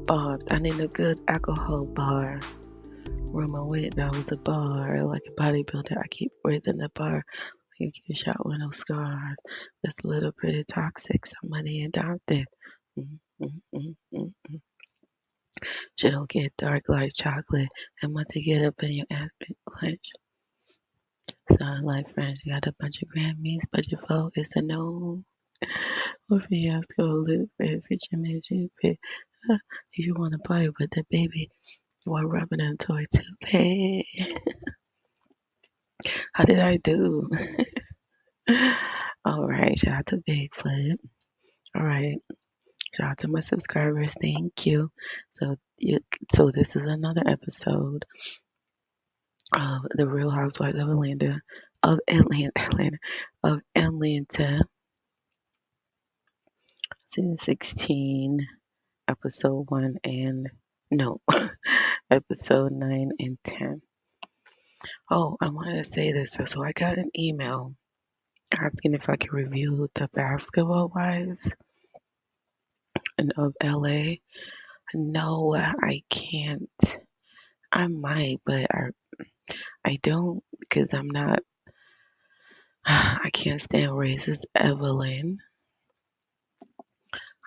bars. I need a good alcohol bar. Room I'm with, that was a bar, like a bodybuilder. I keep raising the bar. You get shot with no scars. That's a little pretty toxic. Somebody ain't out there. Mm, mm, mm, mm. She don't get dark like chocolate. And once you get up in your ass, been clenched. Sound like French. You got a bunch of Grammys, but your vote is a no. What fiasco live every Jimmy Jupiter. If you want to party with the baby while rubbing a toy toupee. How did I do? All right, shout out to Bigfoot. All right, shout out to my subscribers. Thank you. So, so this is another episode of the Real Housewives of Atlanta, of Atlanta, season 16, episode 1 and no, episode 9 and 10. Oh, I wanted to say this. So I got an email asking if I could review the Basketball Wives of LA. No, I can't. I might, but I don't because I'm not. I can't stand racist Evelyn.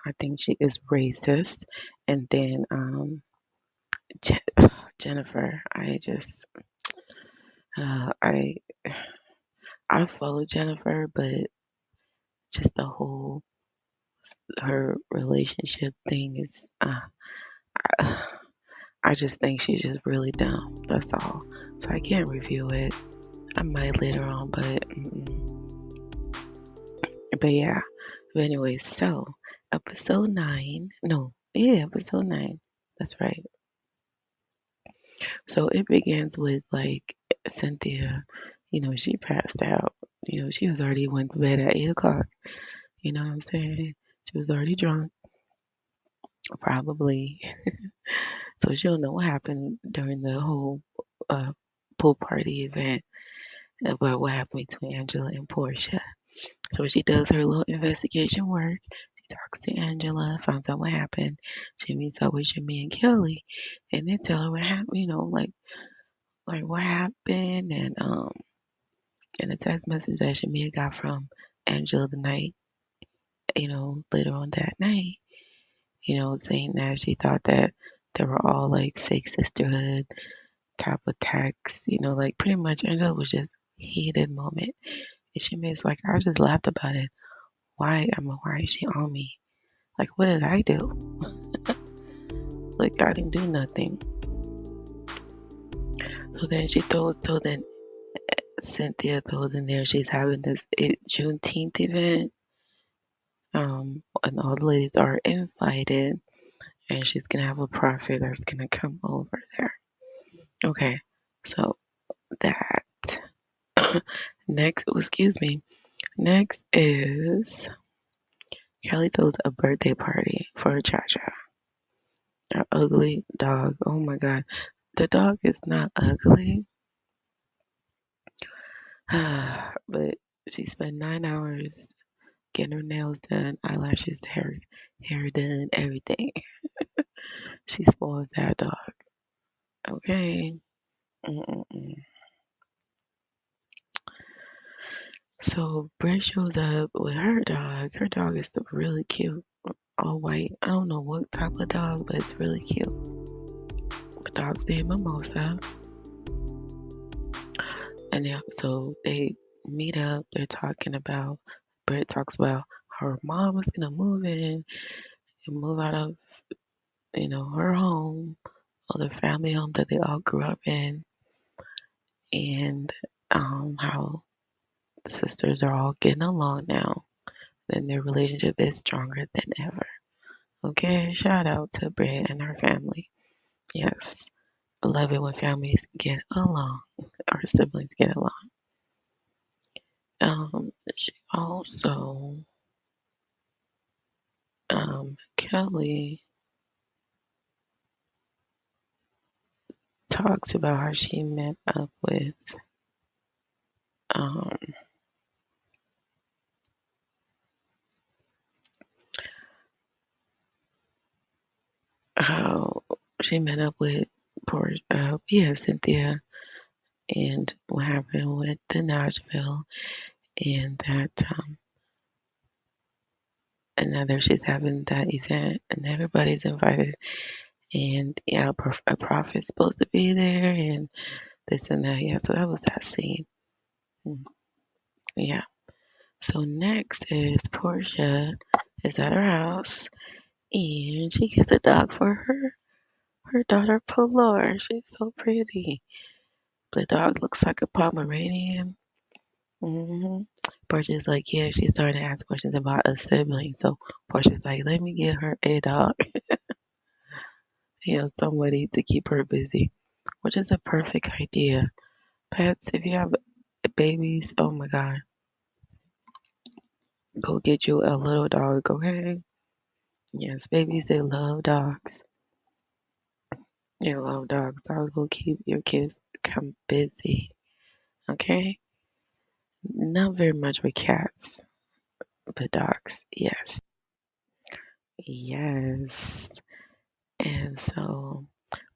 I think she is racist. And then Jennifer. I just I follow Jennifer, but just the whole her relationship thing is. I just think she's just really dumb. That's all. So I can't review it. I might later on, but yeah. But anyway, so episode 9. No, yeah, episode 9. That's right. So it begins with like Cynthia. She passed out. She was already went to bed at 8 o'clock. You know what I'm saying? She was already drunk, probably. So she don't know what happened during the whole uh, pool party event about what happened between Angela and Portia. So she does her little investigation work. She talks to Angela, finds out what happened. She meets up with Jimmy and Kelly, and they tell her what happened. Like what happened, and the text message that Jimmy got from Angela the night, later on that night, saying that she thought that they were all like fake sisterhood type of texts, like pretty much Angela was just heated moment. And Jimmy's like, I just laughed about it. Why is she on me? Like, what did I do? Like, I didn't do nothing. So then Cynthia throws in there she's having this Juneteenth event. And all the ladies are invited, and she's gonna have a prophet that's gonna come over there. Okay, so that next, excuse me. Next is Kelly throws a birthday party for Cha-Cha. That ugly dog. Oh my god. The dog is not ugly. But she spent 9 hours getting her nails done, eyelashes, hair done, everything. She spoils that dog. Okay. Mm-mm-mm. So Britt shows up with her dog. Her dog is really cute. All white. I don't know what type of dog, but it's really cute. The dog's named Mimosa. And yeah, so they meet up. They're talking about, Britt talks about how her mom was going to move in and move out of, her home, or the family home that they all grew up in. And how the sisters are all getting along now. And their relationship is stronger than ever. Okay, shout out to Britt and her family. Yes, I love it when families get along, or siblings get along. She also, Kelly talks about how she met up with, um, how she met up with Cynthia, and what happened with the Nashville, and that and now there she's having that event, and everybody's invited, and yeah, a prophet's supposed to be there, and this and that. Yeah, so that was that scene. Mm, yeah. So next is Portia is at her house, and she gets a dog for her daughter Pilar. She's so pretty. The dog looks like a Pomeranian. hmm Portia's like, yeah, she's starting to ask questions about a sibling. So Portia's like, let me get her a dog. Somebody to keep her busy, which is a perfect idea. Pets, if you have babies, oh my God, go get you a little dog, okay? Yes, babies, they love dogs. They love dogs. Dogs will keep your kids come busy, okay? Not very much with cats, but dogs, yes. Yes. And so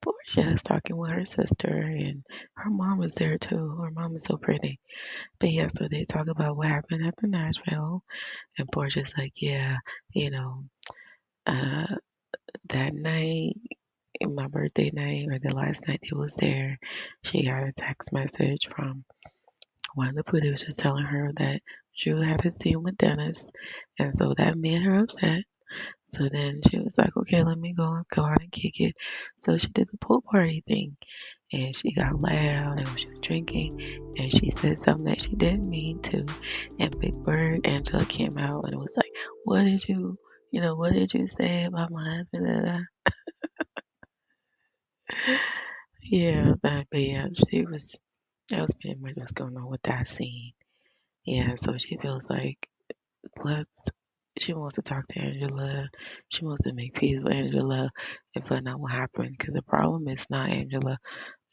Portia is talking with her sister, and her mom is there too. Her mom is so pretty. But yeah, so they talk about what happened at the Nashville, and Portia's like, yeah, you know, uh, that night, my birthday night, or the last night they was there, she got a text message from one of the producers telling her that Drew had a scene with Dennis, and so that made her upset. So then she was like, okay, let me go out and kick it. So she did the pool party thing, and she got loud and she was drinking, and she said something that she didn't mean to. And Big Bird Angela came out and was like, what did what did you say about my husband? Da, da, da. Yeah, but yeah, that was pretty much what's going on with that scene. Yeah, so she feels like let's she wants to talk to Angela. She wants to make peace with Angela and find out what happened. Because the problem is not Angela.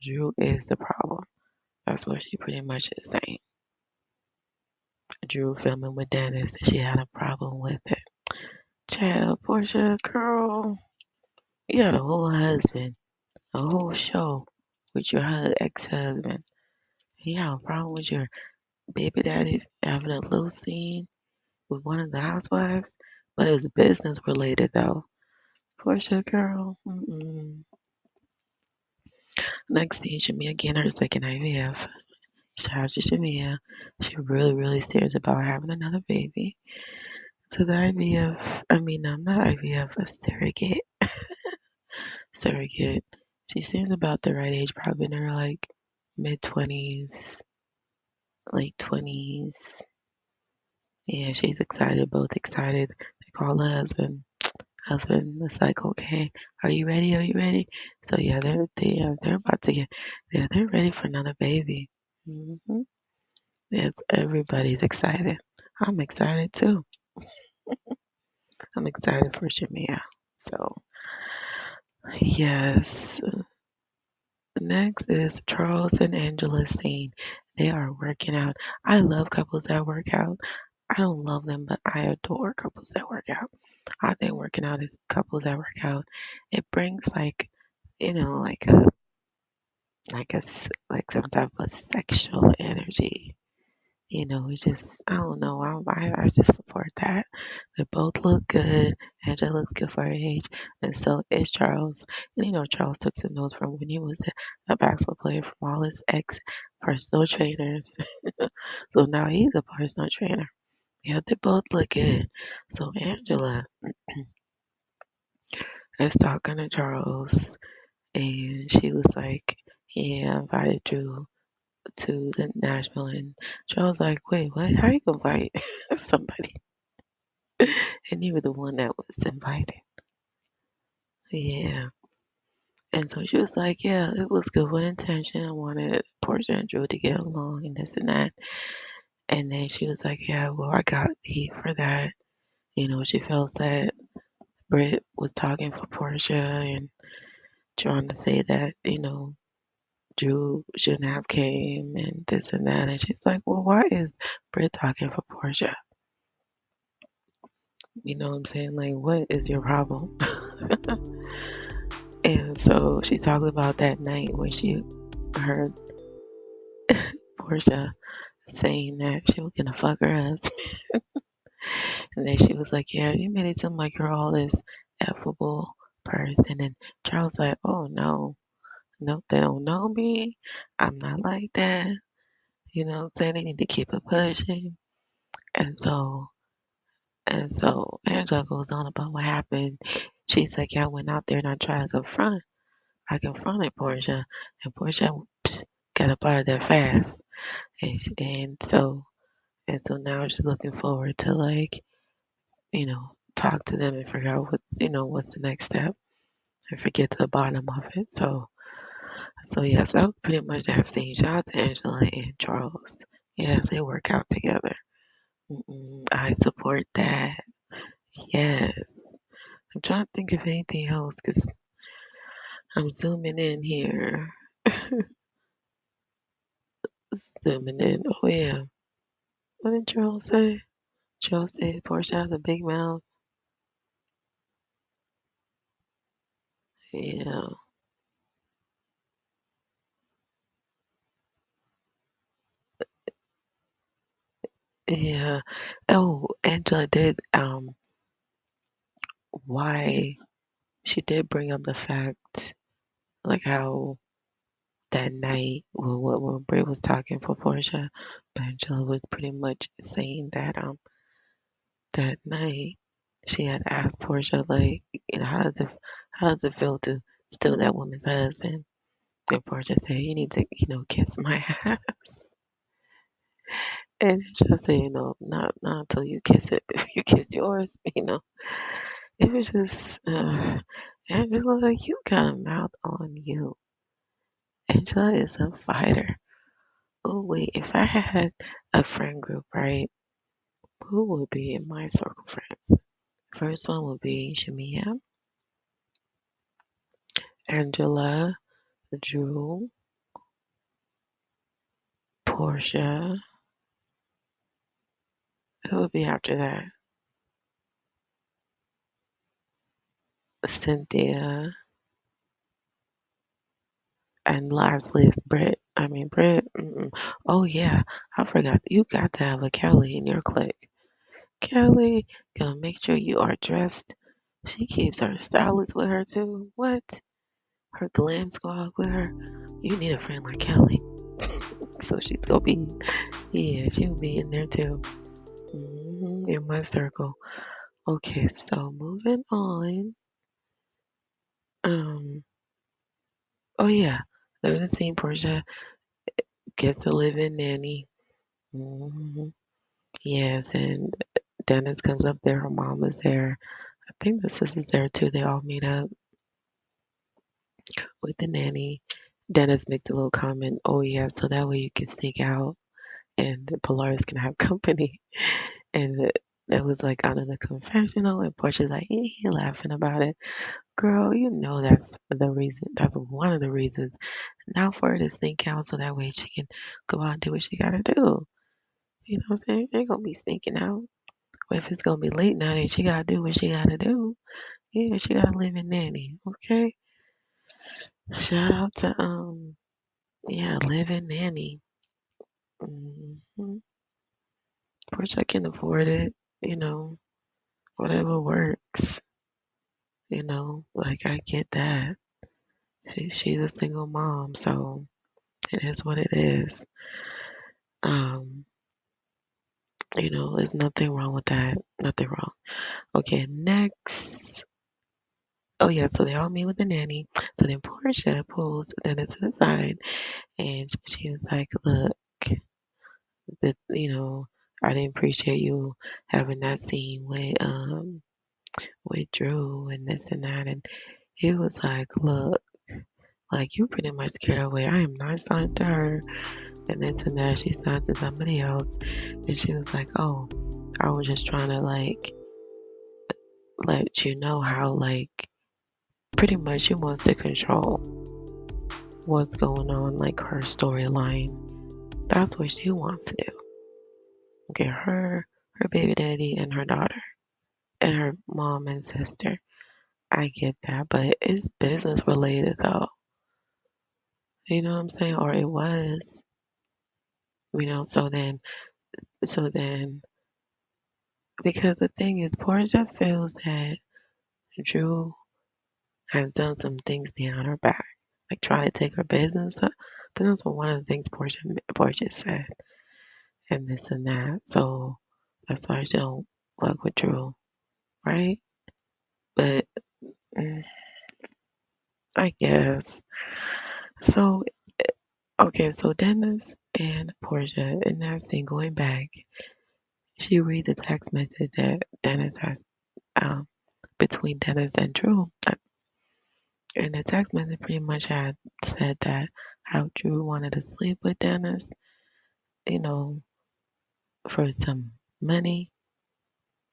Drew is the problem. That's what she pretty much is saying. Drew filming with Dennis, and she had a problem with it. Child, Portia, girl, you got a whole husband, a whole show with your ex-husband. You have a problem with your baby daddy having a little scene with one of the housewives, but it's business related though. Portia, girl. Mm-mm. Next thing, Shamia getting her second IVF. Shout out to Shamia. She really, really serious about having another baby. So the IVF, I mean, not IVF, a surrogate. Surrogate. She seems about the right age, probably in her like mid 20s, late 20s. Yeah, she's excited, both excited. They call the husband. Husband is like, okay, are you ready? Are you ready? So yeah, they're about to get, they're ready for another baby. hmm Yes, everybody's excited. I'm excited too. I'm excited for Shamia. So yes, next is Charles and Angela scene. They are working out. I love couples that work out. I don't love them, but I adore couples that work out. I think working out is couples that work out. It brings like like some type of sexual energy. It's just I don't know. I just support that. They both look good. Angela looks good for her age, and so is Charles. And Charles took some notes from when he was a basketball player from all his ex personal trainers. So now he's a personal trainer. Yeah, they both look good. So Angela is talking to Charles, and she was like, "Yeah, I invited you to the Nashville," and Charles like, "Wait, what? How you gonna invite somebody?" And you were the one that was invited. Yeah. And so she was like, yeah, it was good with intention. I wanted Portia and Drew to get along and this and that. And then she was like, yeah, well, I got heat for that. She felt that Britt was talking for Portia and trying to say that, Drew shouldn't have came and this and that. And she's like, well, why is Britt talking for Portia? You know what I'm saying? Like, what is your problem? And so she talked about that night when she heard Portia saying that she was gonna fuck her husband. And then she was like, yeah, you made it seem like you're all this affable person. And Charles like, oh no, no, they don't know me. I'm not like that. You know what I'm saying? They need to keep it pushing. And so Angela goes on about what happened. She's like, yeah, I went out there and I tried to confront. I confronted Portia, and Portia got up out of there fast. And so now she's looking forward to like, talk to them and figure out what's the next step and get to the bottom of it. So yes, that was pretty much that scene. Shout out to Angela and Charles. Yes, they work out together. I support that. Yes. I'm trying to think of anything else because I'm zooming in here. Zooming in. Oh yeah. What did Charles say? Charles said Portia has a big mouth. Yeah. Yeah. Oh, Angela did why she did bring up the fact like how that night when Bray was talking for Portia, Angela was pretty much saying that that night she had asked Portia like, how does it feel to steal that woman's husband? And Portia said, you need to, kiss my ass. And Angela said, not until you kiss it. If you kiss yours, it was just Angela, like you got a mouth on you. Angela is a fighter. Oh wait, if I had a friend group, right? Who would be in my circle friends? First one would be Shamia, Angela, Drew, Portia. Who would be after that? Cynthia, and lastly is Britt. I mean Britt. Oh yeah, I forgot. You got to have a Kelly in your clique. Kelly, gonna make sure you are dressed. She keeps her stylist with her too. What? Her glam squad with her. You need a friend like Kelly. So she's gonna be, yeah, she'll be in there too. In my circle. Okay, so moving on. Um, oh yeah, there's a scene Portia gets to live in nanny. hmm Yes, and Dennis comes up there. Her mom is there. I think the sister's there too. They all meet up with the nanny. Dennis makes a little comment. Oh yeah, so that way you can sneak out and Polaris can have company. And it was like out of the confessional, and Portia's like, he laughing about it. Girl, you know that's the reason. That's one of the reasons. Now for her to sneak out so that way she can go out and do what she gotta do. You know what I'm saying? She ain't gonna be sneaking out. But if it's gonna be late night and she gotta do what she gotta do, yeah, she gotta live in nanny. Okay. Shout out to yeah, live in nanny. hmm Portia can afford it. You know, whatever works. Like I get that. She's a single mom, so it is what it is. Um, there's nothing wrong with that. Nothing wrong. Okay, next. Oh yeah, so they all meet with the nanny. So then Portia pulls Dennis to the side, and she was like, "Look, that I didn't appreciate you having that scene with Drew and this and that." And he was like, "Look, like you pretty much scared away. I am not signed to her, and this and that. She signed to somebody else." And she was like, "Oh, I was just trying to like let you know how like pretty much she wants to control what's going on, like her storyline. That's what she wants to do. Okay, her baby daddy and her daughter and her mom and sister. I get that, but it's business related though. You know what I'm saying? Or it was, so then, because the thing is, Portia feels that Drew has done some things behind her back, like trying to take her business. That's one of the things Portia said, and this and that. So that's why she don't work with Drew, right? But mm, I guess so. Okay, so Dennis and Portia, in that scene going back, she reads a text message that Dennis has um, between Dennis and Drew. And the text message pretty much had said that how Drew wanted to sleep with Dennis, you know, for some money,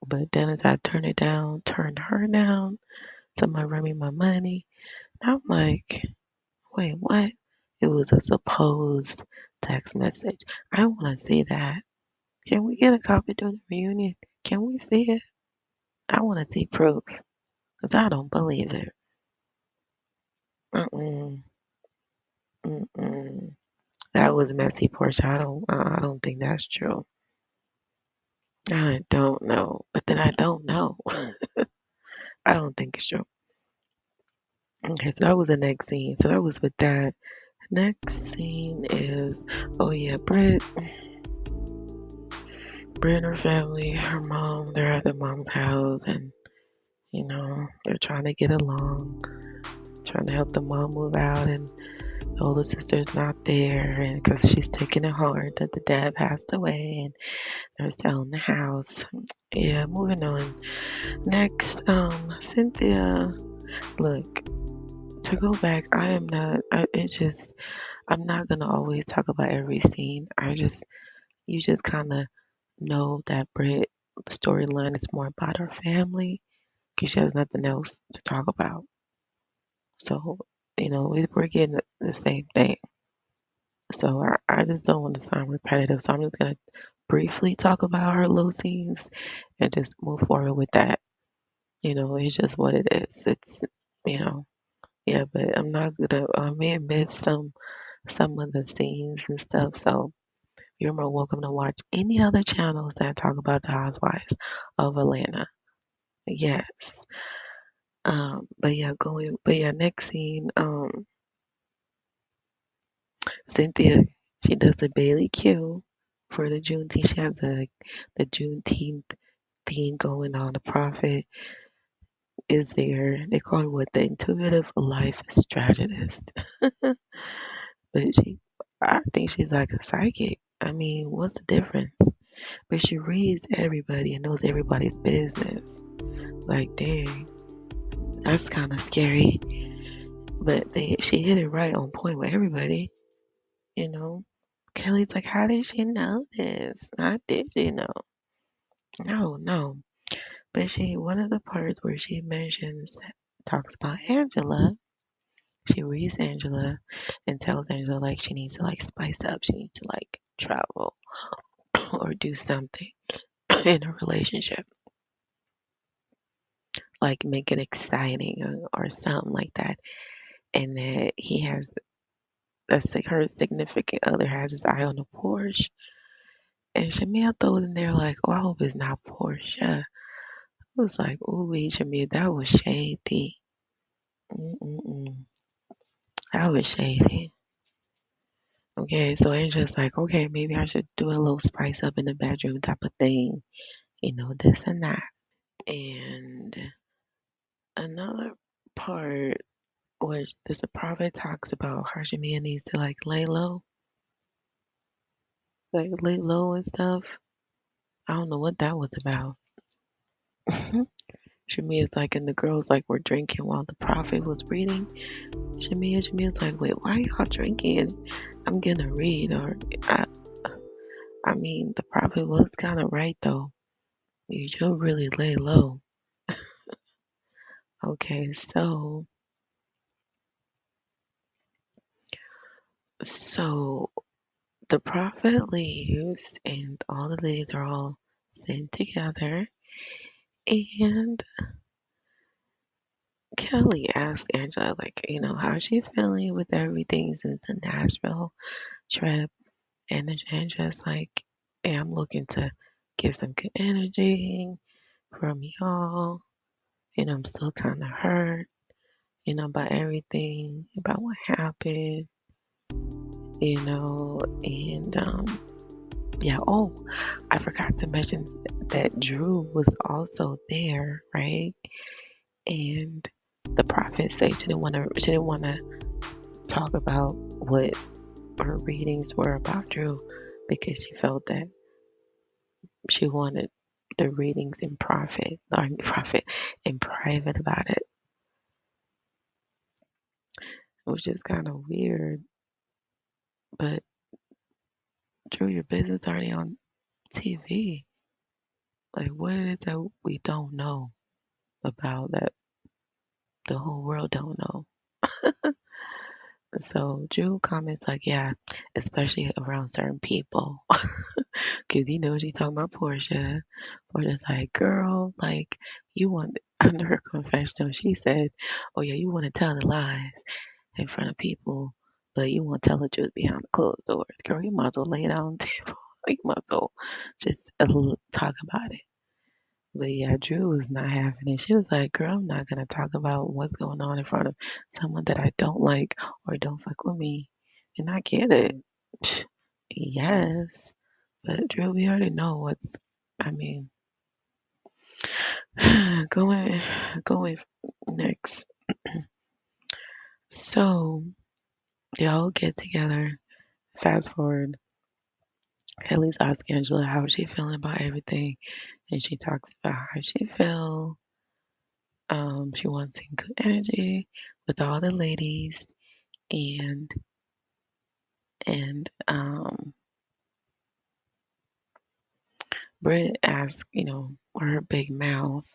but Dennis had turned her down, somebody run me my money. I'm like, wait, what? It was a supposed text message. I want to see that. Can we get a copy during the reunion? Can we see it? I want to see proof because I don't believe it. Mm-mm, mm-mm. That was messy, Portia. I don't think that's true. I don't know, but then I don't know. I don't think it's true. Okay, so that was the next scene. So that was with that. Next scene is, oh yeah, Britt and her family, her mom, they're at their mom's house and, they're trying to get along, trying to help the mom move out and the older sister's not there and because she's taking it hard that the dad passed away and they're selling the house. Yeah, moving on. Next, Cynthia, look, to go back, I'm not gonna always talk about every scene. You just kind of know that Brit storyline is more about her family because she has nothing else to talk about. So, we're getting the same thing. So I just don't want to sound repetitive. So I'm just gonna briefly talk about her low scenes and just move forward with that. It's just what it is. You know, yeah, but I'm not gonna. I may miss some of the scenes and stuff. So you're more welcome to watch any other channels that talk about the Housewives of Atlanta. Yes. But yeah, next scene, Cynthia, she does the Bailey Q for the Juneteenth. She has the Juneteenth theme going on. The prophet is there. They call her what, the intuitive life strategist. But I think she's like a psychic. I mean, what's the difference? But she reads everybody and knows everybody's business. Like, dang, that's kind of scary. But she hit it right on point with everybody, you know. Kelly's like, how did she know this? How did she know? No, no. But one of the parts where she talks about Angela, she reads Angela and tells Angela like she needs to like spice up. She needs to like travel or do something in a relationship, like make it exciting or something like that. And that her significant other has his eye on the Porsche. And Shamia throws in there like, oh, I hope it's not Portia. I was like, ooh, Shamia, that was shady. Mm-mm-mm. That was shady. Okay, so Angela's like, okay, maybe I should do a little spice up in the bedroom type of thing, this and that. And another part where this prophet talks about how Shamia needs to like lay low and stuff. I don't know what that was about. Shamia's like, and the girls like were drinking while the prophet was reading. Shamia's like, wait, why y'all drinking? I'm gonna read, or I mean, the prophet was kind of right though. You should really lay low. Okay, so the prophet leaves, and all the ladies are all sitting together, and Kelly asked Angela, like, how's she feeling with everything since the Nashville trip? And then Angela's like, hey, I'm looking to get some good energy from y'all. I'm still kind of hurt, about everything, about what happened, and yeah. Oh, I forgot to mention that Drew was also there, right? And the prophet said she didn't want to talk about what her readings were about Drew because she felt that she wanted the readings in profit in private about it, which is kind of weird. But Drew, your business already on TV. Like, what is it that we don't know about that the whole world don't know? So Drew comments like, yeah, especially around certain people. Cause she talking about Portia. Portia's like, girl, like you want under her confessional, she said, oh yeah, you want to tell the lies in front of people, but you won't tell the truth behind the closed doors. Girl, you might as well lay it on the table. You might as well just talk about it. But yeah, Drew was not having it. She was like, girl, I'm not gonna talk about what's going on in front of someone that I don't like or don't fuck with me. And I get it. Psh, yes. But Drew, we already know I mean, going next. So they all get together. Fast forward, Kelly's asking Angela how she feeling about everything, and she talks about how she feel. She wants some good energy with all the ladies, and Britt asks, her big mouth.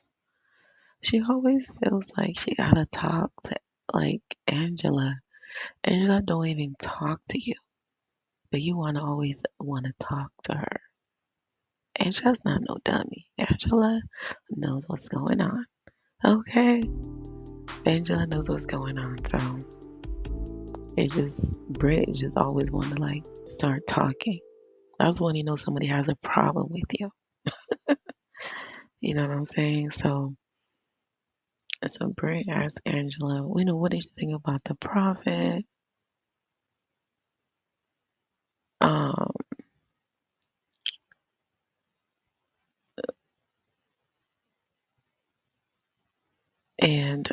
She always feels like she gotta talk to like Angela. Angela don't even talk to you, but you wanna always wanna talk to her. Angela's not no dummy. Angela knows what's going on. Okay? Angela knows what's going on. So Britt just always want to like start talking. That's when somebody has a problem with you. You know what I'm saying? So Britt asked Angela, what did you think about the prophet? Um, and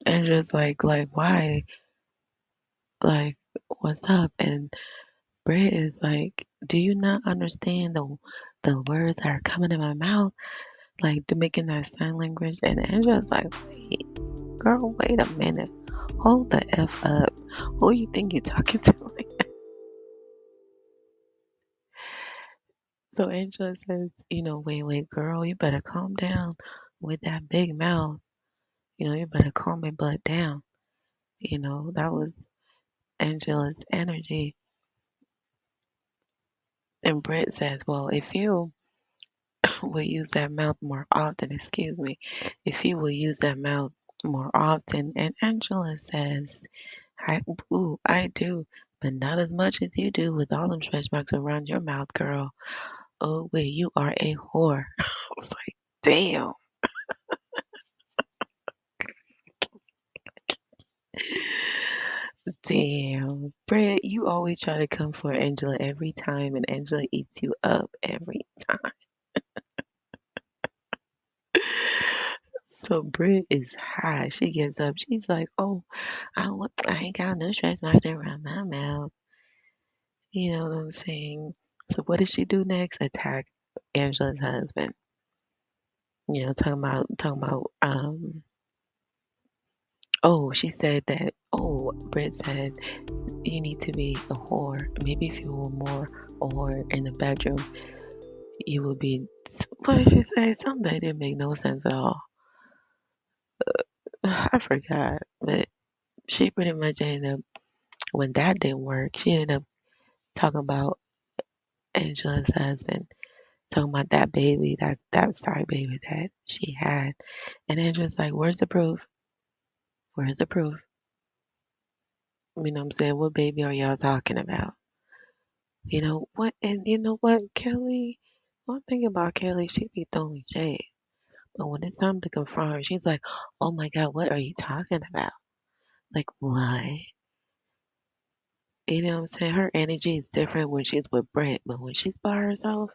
Angela's like why? Like, what's up? And Britt is like, do you not understand the words that are coming in my mouth? Like they're making that sign language. And Angela's like, wait, girl, wait a minute. Hold the F up. Who you think you're talking to? So Angela says, wait, girl, you better calm down with that big mouth. You better calm your butt down. That was Angela's energy. And Britt says, well, if you will use that mouth more often, excuse me, if you will use that mouth more often. And Angela says, I do, but not as much as you do with all them stretch marks around your mouth, girl. Oh, wait, you are a whore. I was like, damn. Damn. Brett, you always try to come for Angela every time, and Angela eats you up every time. So Britt is high. She gets up. She's like, "Oh, I ain't got no stretch marks around my mouth." You know what I'm saying? So what does she do next? Attack Angela's husband. Talking about. Oh, she said that. Oh, Britt said you need to be a whore. Maybe if you were more a whore in the bedroom, you would be. What did she say? Something that didn't make no sense at all. I forgot, but she pretty much ended up when that didn't work. She ended up talking about Angela's husband. talking about that baby, that side baby that she had. And Angela's like, where's the proof? Where's the proof? You know what I'm saying? What baby are y'all talking about? You know what? And you know what, Kelly? One thing about Kelly, she be throwing shade. But when it's time to confront her, she's like, oh my God, what are you talking about? Like, what? You know what I'm saying? Her energy is different when she's with Brent, but when she's by herself,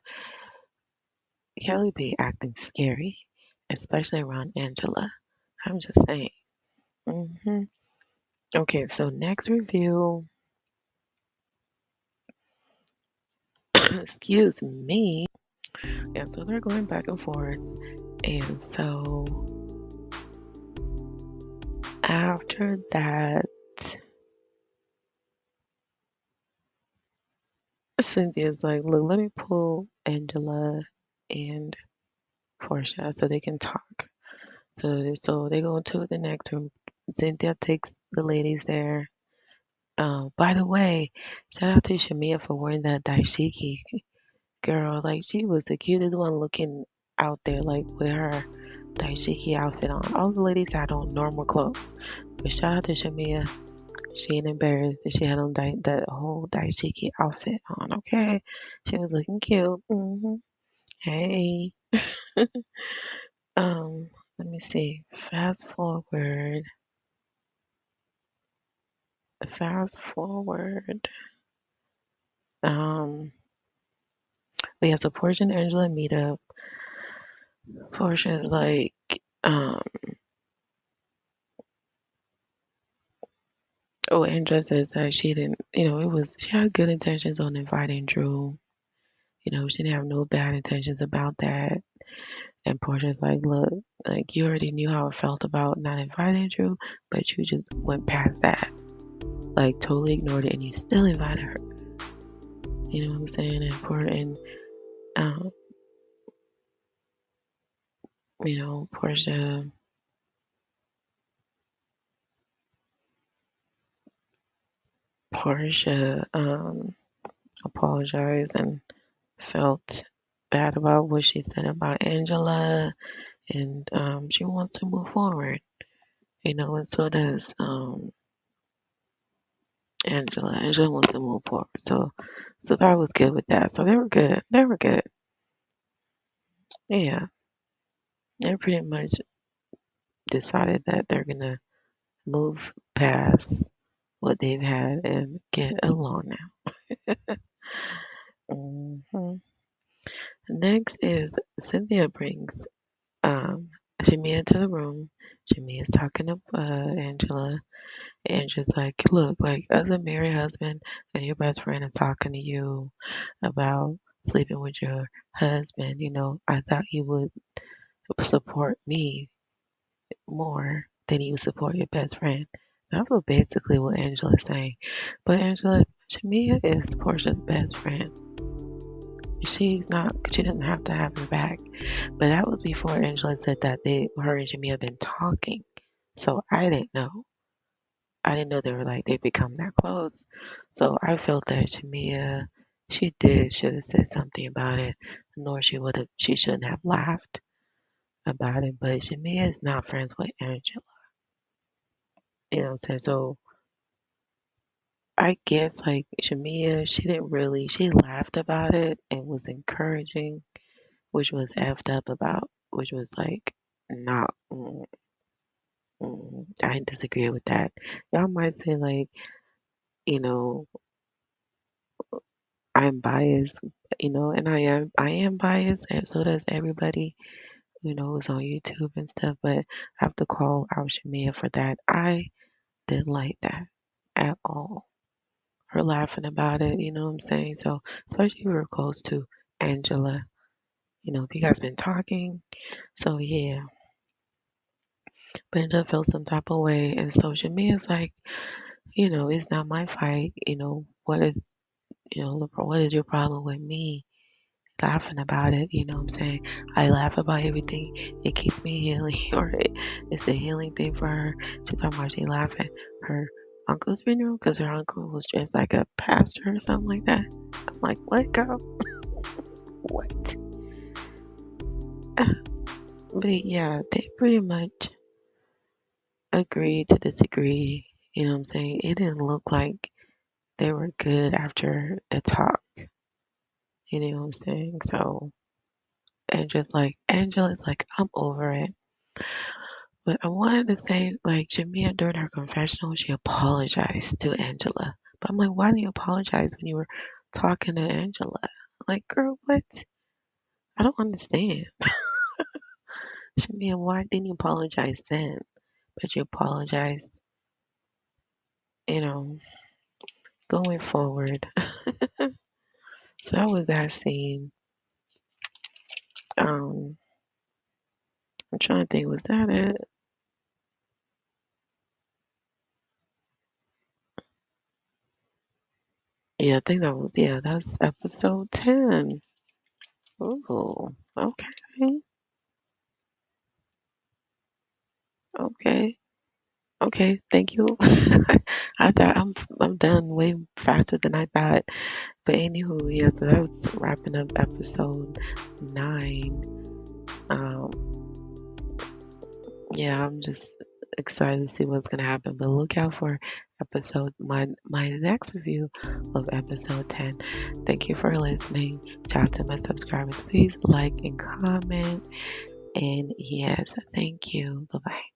Kelly be acting scary, especially around Angela. I'm just saying. hmm Okay, so next review, excuse me. Yeah, so they're going back and forth. And so after that, Cynthia's like, look, let me pull Angela and Portia so they can talk. So they go into the next room. Cynthia takes the ladies there. By the way, shout out to Shamia for wearing that dashiki girl. Like she was the cutest one looking out there, like with her dashiki outfit on. All the ladies had on normal clothes, but shout out to Shamia. She ain't embarrassed that she had on that whole dashiki outfit on. Okay, she was looking cute. Hey, let me see. Fast forward. Fast forward. Um, we have so Portia and Angela meet up. Portia's like, um, oh, Angela says that she didn't, she had good intentions on inviting Drew. She didn't have no bad intentions about that. And Portia's like, look, like you already knew how I felt about not inviting Drew, but you just went past that. Like totally ignored it and you still invited her. You know what I'm saying? And um, Portia apologized and felt bad about what she said about Angela, and she wants to move forward. And so does Angela. Angela wants to move forward. So that was good with that. So they were good. They were good. Yeah, they pretty much decided that they're gonna move past what they've had and get along now. hmm Next is Cynthia brings Shamia to the room. Shamia's talking to Angela. Angela's like, look, like as a married husband and your best friend is talking to you about sleeping with your husband, I thought you would support me more than you support your best friend. That's what basically what Angela's saying. But Shamia is Portia's best friend. She doesn't have to have her back. But that was before Angela said that her and Shamia have been talking. So I didn't know. I didn't know they were like they become that close. So I felt that Shamia, should have said something about it. Nor she shouldn't have laughed about it. But Shamia is not friends with Angela. You know what I'm saying? So I guess like Shamia, she laughed about it and was encouraging, which was effed up about, which was like not. I disagree with that. Y'all might say like, you know, I'm biased, and I am biased, and so does everybody, who's on YouTube and stuff. But I have to call out Shamia for that. I didn't like that at all. Her laughing about it, you know what I'm saying? So especially if we were close to Angela, if you guys been talking. So yeah, Brenda felt some type of way, and so Shamia's like, it's not my fight. What is your problem with me laughing about it? You know what I'm saying? I laugh about everything. It keeps me healing, or it's a healing thing for her. She's talking about she laughing her uncle's funeral because her uncle was dressed like a pastor or something like that. I'm like, what, girl? What? But yeah, they pretty much agreed to disagree. You know what I'm saying? It didn't look like they were good after the talk. You know what I'm saying? So, and just like Angela's like, I'm over it. But I wanted to say, like, Jamia during her confessional, she apologized to Angela. But I'm like, why didn't you apologize when you were talking to Angela? Like, girl, what? I don't understand. Jamia, why didn't you apologize then? But you apologized, you know, going forward. So that was that scene. Um, I'm trying to think, was that it? Yeah, I think that was, yeah, that's episode 10. Ooh, okay, okay, okay. Thank you. I thought I'm done way faster than I thought. But anywho, yeah, so that was wrapping up episode 9. Um, yeah, I'm just excited to see what's gonna happen. But look out for episode my next review of episode 10. Thank you for listening. Shout out to my subscribers. Please like and comment. And yes, thank you. Bye bye.